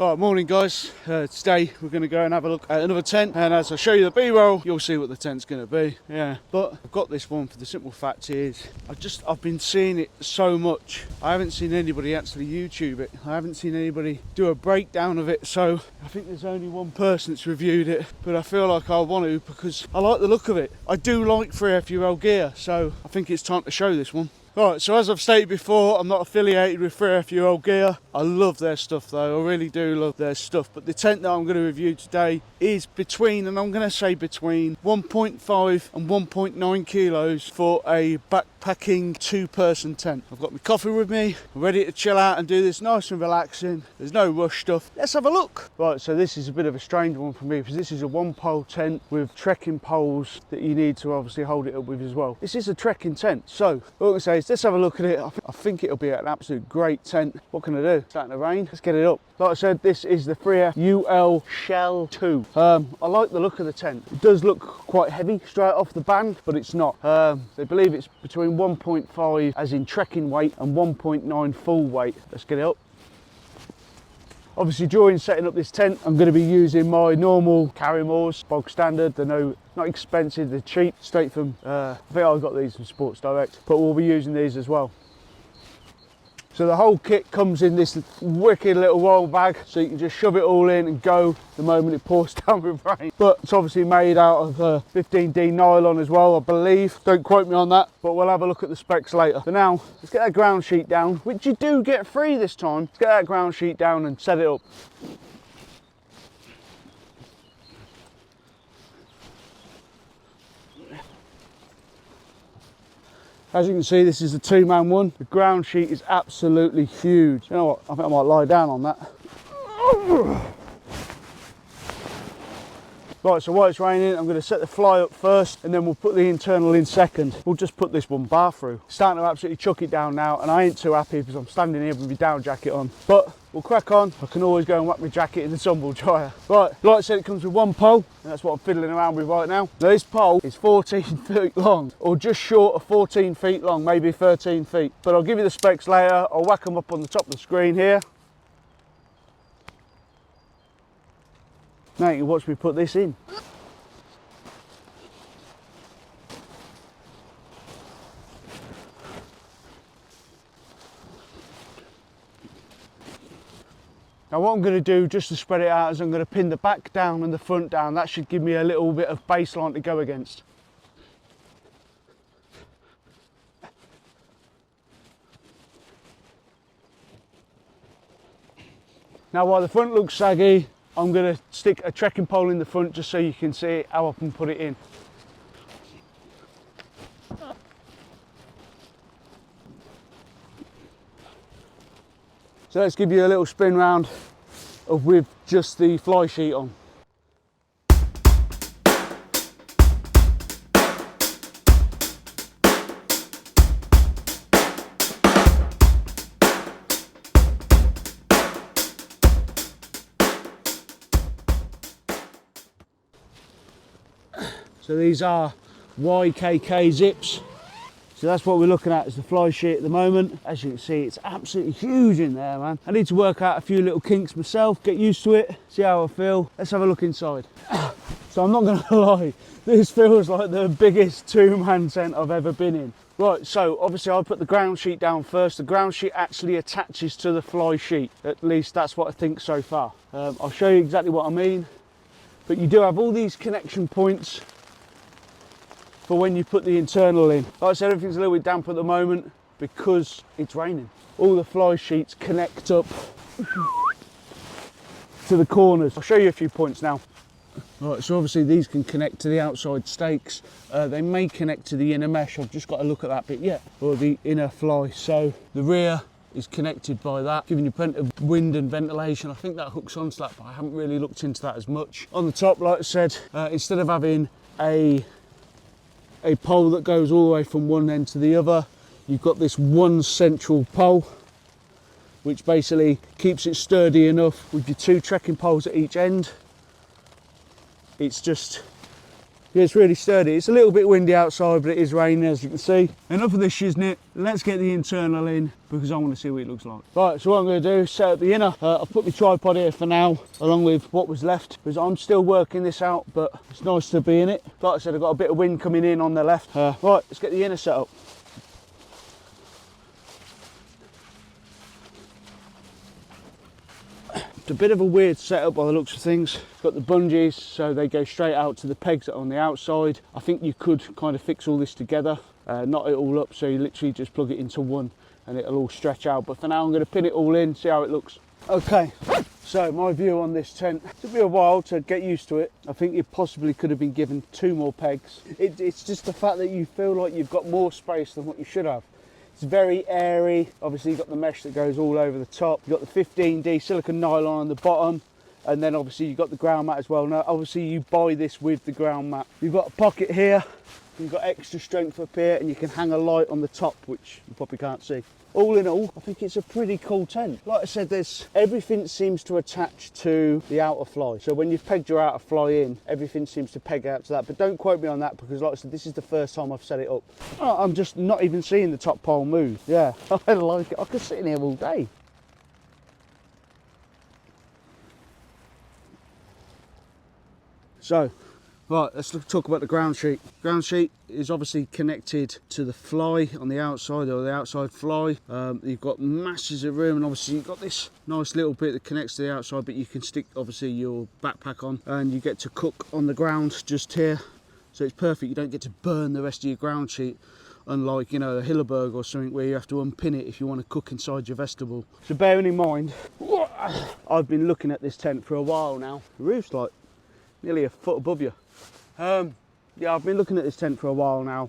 Alright, morning guys. Today we're going to go and have a look at another tent, and as I show you the B-roll you'll see what the tent's going to be. Yeah, but I've got this one for the simple fact is I've been seeing it so much. I haven't seen anybody actually YouTube it. I haven't seen anybody do a breakdown of it, so I think there's only one person that's reviewed it, but I feel like I want to because I like the look of it. I do like 3F UL gear, so I think it's time to show this one. Right, so as I've stated before, I'm not affiliated with 3F UL gear. I love their stuff though, I really do love their stuff. But the tent that I'm going to review today is between, and I'm going to say between 1.5 and 1.9 kilos for a backpacking two-person tent. I've got my coffee with me, I'm ready to chill out and do this nice and relaxing. There's no rush stuff. Let's have a look. Right, so this is a bit of a strange one for me because this is a one-pole tent with trekking poles that you need to obviously hold it up with as well. This is a trekking tent, so what I'm going to say is let's have a look at it. I think it'll be an absolute great tent. What can I do? It's starting to rain. Let's get it up. Like I said, this is the 3F UL Shell2. I like the look of the tent. It does look quite heavy straight off the band, but it's not. They believe it's between 1.5 as in trekking weight and 1.9 full weight. Let's get it up. Obviously during setting up this tent, I'm going to be using my normal Carrymores, bog standard. They're not expensive, they're cheap, straight from, I think I got these from Sports Direct, but we'll be using these as well. So the whole kit comes in this wicked little roll bag, so you can just shove it all in and go the moment it pours down with rain. But it's obviously made out of 15D nylon as well, I believe. Don't quote me on that, but we'll have a look at the specs later. For now, let's get that ground sheet down, which you do get free this time. Let's get that ground sheet down and set it up. As you can see, this is a two-man one. The ground sheet is absolutely huge. You know what, I think I might lie down on that. Right, so while it's raining, I'm going to set the fly up first and then we'll put the internal in second. We'll just put this one bar through. It's starting to absolutely chuck it down now, and I ain't too happy because I'm standing here with my down jacket on. But we'll crack on. I can always go and whack my jacket in the tumble dryer. Right, like I said, it comes with one pole, and that's what I'm fiddling around with right now. Now this pole is 14 feet long, or just short of 14 feet long, maybe 13 feet. But I'll give you the specs later. I'll whack them up on the top of the screen here. Now you can watch me put this in. Now what I'm going to do just to spread it out is I'm going to pin the back down and the front down. That should give me a little bit of baseline to go against. Now while the front looks saggy, I'm going to stick a trekking pole in the front just so you can see how I can put it in. So let's give you a little spin round with just the fly sheet on. So these are YKK zips. So that's what we're looking at, is the fly sheet at the moment. As you can see, it's absolutely huge in there, man. I need to work out a few little kinks myself, get used to it, see how I feel. Let's have a look inside. So I'm not gonna lie, this feels like the biggest two-man tent I've ever been in. Right, so obviously I'll put the ground sheet down first. The ground sheet actually attaches to the fly sheet. At least that's what I think so far. I'll show you exactly what I mean. But you do have all these connection points for when you put the internal in. Like I said, everything's a little bit damp at the moment because it's raining. All the fly sheets connect up to the corners. I'll show you a few points now. Right, so obviously these can connect to the outside stakes. They may connect to the inner mesh. I've just got to look at that bit yet, or the inner fly. So the rear is connected by that, giving you plenty of wind and ventilation. I think that hooks onto that, but I haven't really looked into that as much. On the top, like I said, instead of having a pole that goes all the way from one end to the other, you've got this one central pole which basically keeps it sturdy enough with your two trekking poles at each end. It's just Yeah, it's really sturdy. It's a little bit windy outside, but it is raining, as you can see. Enough of this shiznit. Let's get the internal in, because I want to see what it looks like. Right, so what I'm going to do is set up the inner. I've put my tripod here for now, along with what was left, because I'm still working this out, but it's nice to be in it. Like I said, I've got a bit of wind coming in on the left. Right, let's get the inner set up. It's a bit of a weird setup by the looks of things. It's got the bungees, so they go straight out to the pegs that are on the outside. I think you could kind of fix all this together, knot it all up, so you literally just plug it into one and it'll all stretch out. But for now, I'm going to pin it all in, see how it looks. Okay, so my view on this tent. It took me a while to get used to it. I think you possibly could have been given 2 more pegs. It's just the fact that you feel like you've got more space than what you should have. It's very airy. Obviously you've got the mesh that goes all over the top. You've got the 15D silicone nylon on the bottom, and then obviously you've got the ground mat as well. Now obviously you buy this with the ground mat. You've got a pocket here, you've got extra strength up here, and you can hang a light on the top, which you probably can't see. All in all, I think it's a pretty cool tent. Like I said, everything seems to attach to the outer fly. So when you've pegged your outer fly in, everything seems to peg out to that. But don't quote me on that, because like I said, this is the first time I've set it up. I'm just not even seeing the top pole move. Yeah, I like it. I could sit in here all day. So, right, let's talk about the ground sheet. Ground sheet is obviously connected to the fly on the outside, or the outside fly. You've got masses of room, and obviously you've got this nice little bit that connects to the outside, but you can stick obviously your backpack on, and you get to cook on the ground just here. So it's perfect. You don't get to burn the rest of your ground sheet, unlike, you know, a Hilleberg or something where you have to unpin it if you want to cook inside your vestibule. So bearing in mind, I've been looking at this tent for a while now. The roof's like nearly a foot above you. Yeah, I've been looking at this tent for a while now.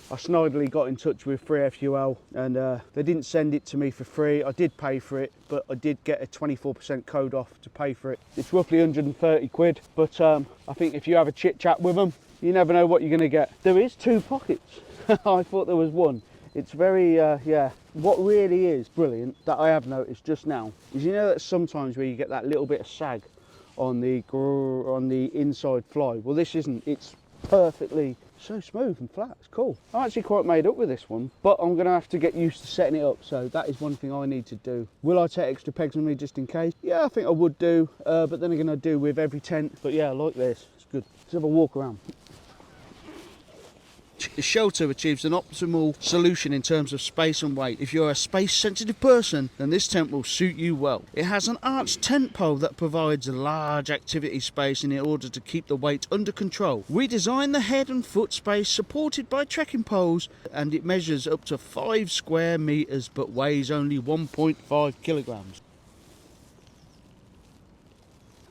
I snidely got in touch with 3FUL, and they didn't send it to me for free. I did pay for it, but I did get a 24% code off to pay for it. It's roughly 130 quid, but I think if you have a chit chat with them, you never know what you're going to get. There is 2 pockets. I thought there was 1. It's very, yeah. What really is brilliant that I have noticed just now is, you know, that sometimes where you get that little bit of sag on the inside fly. Well, this isn't. It's perfectly so smooth and flat. It's cool. I'm actually quite made up with this one, but I'm going to have to get used to setting it up, so that is one thing I need to do. Will I take extra pegs with me just in case? Yeah, I think I would do, but then again I do with every tent. But yeah, I like this. It's good. Let's have a walk around. The Shell2 achieves an optimal solution in terms of space and weight. If you're a space sensitive person, then this tent will suit you well. It has an arched tent pole that provides a large activity space in order to keep the weight under control. We designed the head and foot space supported by trekking poles, and it measures up to 5 square meters but weighs only 1.5 kilograms.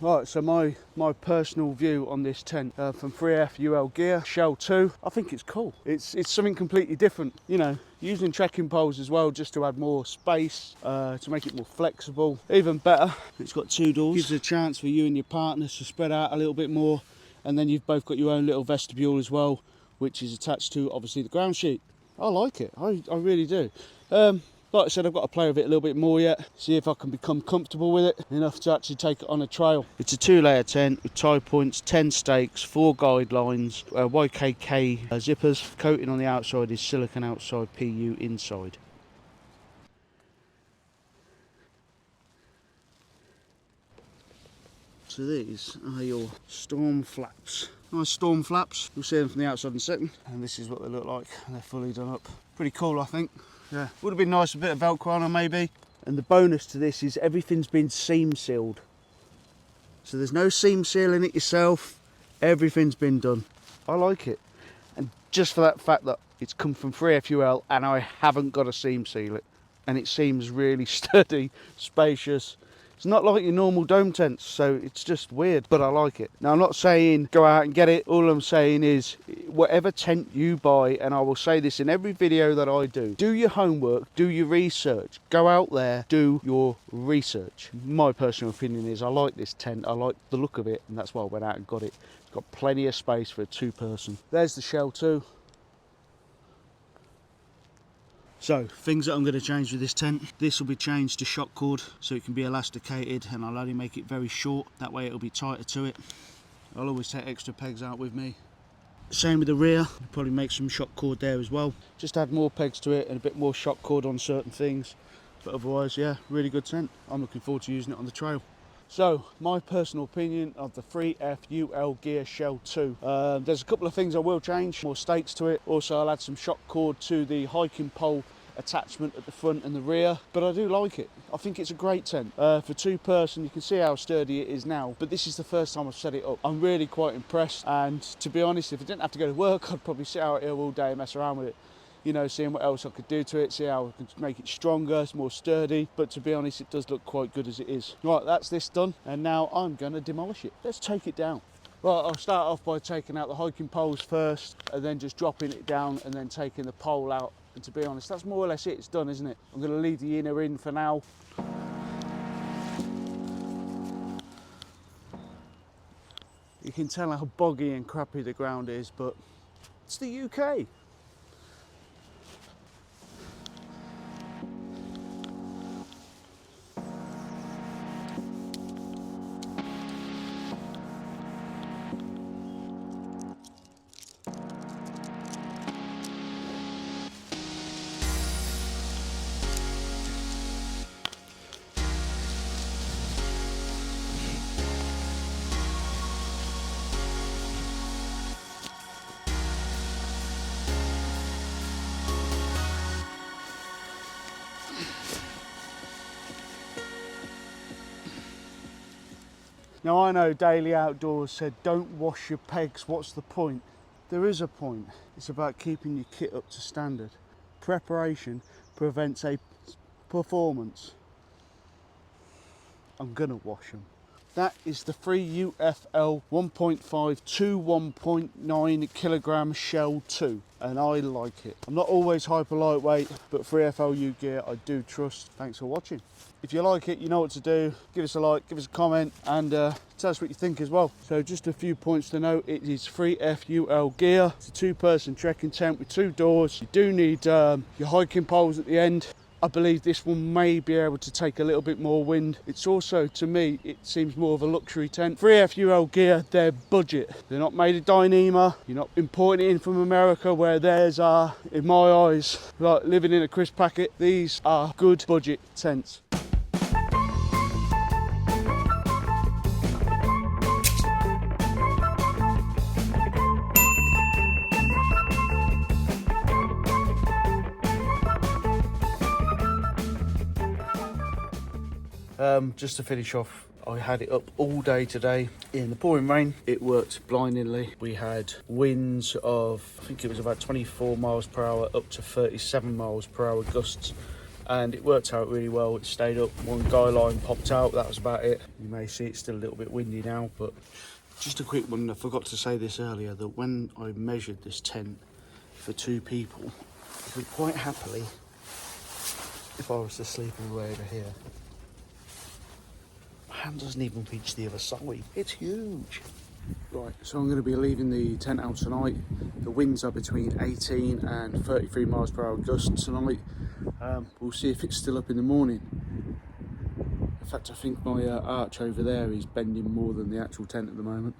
Right, so my personal view on this tent from 3F UL GEAR Shell2, I think it's cool. It's something completely different, you know, using trekking poles as well, just to add more space, to make it more flexible. Even better, it's got 2 doors. Gives a chance for you and your partners to spread out a little bit more, and then you've both got your own little vestibule as well, which is attached to obviously the ground sheet. I like it, I really do. Like I said, I've got to play with it a little bit more yet, see if I can become comfortable with it enough to actually take it on a trail. It's a 2-layer tent with tie points, 10 stakes, 4 guidelines, YKK zippers. Coating on the outside is silicone outside, PU inside. So these are your storm flaps. Nice storm flaps. You'll see them from the outside in a second. And this is what they look like. They're fully done up. Pretty cool, I think. Yeah, would have been nice, a bit of Velcro on them maybe. And the bonus to this is everything's been seam sealed. So there's no seam sealing it yourself. Everything's been done. I like it. And just for that fact that it's come from 3FUL and I haven't got to seam seal it. And it seems really sturdy, spacious. It's not like your normal dome tents, so it's just weird, but I like it. Now, I'm not saying go out and get it. All I'm saying is whatever tent you buy, and I will say this in every video that I do your homework, do your research. Go out there, do your research. My personal opinion is I like this tent. I like the look of it, and that's why I went out and got it. It's got plenty of space for a 2-person. There's the Shell2. So, things that I'm going to change with this tent. This will be changed to shock cord, so it can be elasticated, and I'll only make it very short. That way it'll be tighter to it. I'll always take extra pegs out with me. Same with the rear, probably make some shock cord there as well. Just add more pegs to it and a bit more shock cord on certain things. But otherwise, yeah, really good tent. I'm looking forward to using it on the trail. So, my personal opinion of the 3F UL GEAR Shell2. There's a couple of things I will change, more stakes to it. Also, I'll add some shock cord to the hiking pole attachment at the front and the rear, but I do like it. I think it's a great tent. For two person, you can see how sturdy it is now, but this is the first time I've set it up. I'm really quite impressed, and to be honest, if I didn't have to go to work, I'd probably sit out here all day and mess around with it. You know, seeing what else I could do to it, see how I could make it stronger, it's more sturdy, but to be honest, it does look quite good as it is. Right, that's this done, and now I'm gonna demolish it. Let's take it down. Right, I'll start off by taking out the hiking poles first, and then just dropping it down, and then taking the pole out. And to be honest, that's more or less it, it's done, isn't it? I'm gonna leave the inner in for now. You can tell how boggy and crappy the ground is, but it's the UK. Now I know Daily Outdoors said don't wash your pegs, what's the point? There is a point. It's about keeping your kit up to standard. Preparation prevents a performance. I'm gonna wash them. That is the 3UFL 1.5 to 1.9 kilogram Shell 2, and I like it. I'm not always hyper lightweight, but 3FL UL GEAR I do trust. Thanks for watching. If you like it, you know what to do. Give us a like, give us a comment, and tell us what you think as well. So just a few points to note. It is 3F UL GEAR. It's a two-person trekking tent with two doors. You do need your hiking poles at the end. I believe this one may be able to take a little bit more wind. It's also, to me, it seems more of a luxury tent. 3F UL GEAR, they're budget. They're not made of Dyneema. You're not importing it in from America where theirs are, in my eyes, like living in a crisp packet. These are good budget tents. Just to finish off, I had it up all day today in the pouring rain. It worked blindingly. We had winds of, I think it was about 24 miles per hour up to 37 miles per hour gusts, and it worked out really well. It stayed up. One guy line popped out, that was about it. You may see it's still a little bit windy now, but just a quick one. I forgot to say this earlier, that when I measured this tent for two people, I could quite happily, if I was to sleep all the way over here, hand doesn't even reach the other side. It's huge. Right, so I'm going to be leaving the tent out tonight. The winds are between 18 and 33 miles per hour gusts tonight. We'll see if it's still up in the morning. In fact, I think my arch over there is bending more than the actual tent at the moment.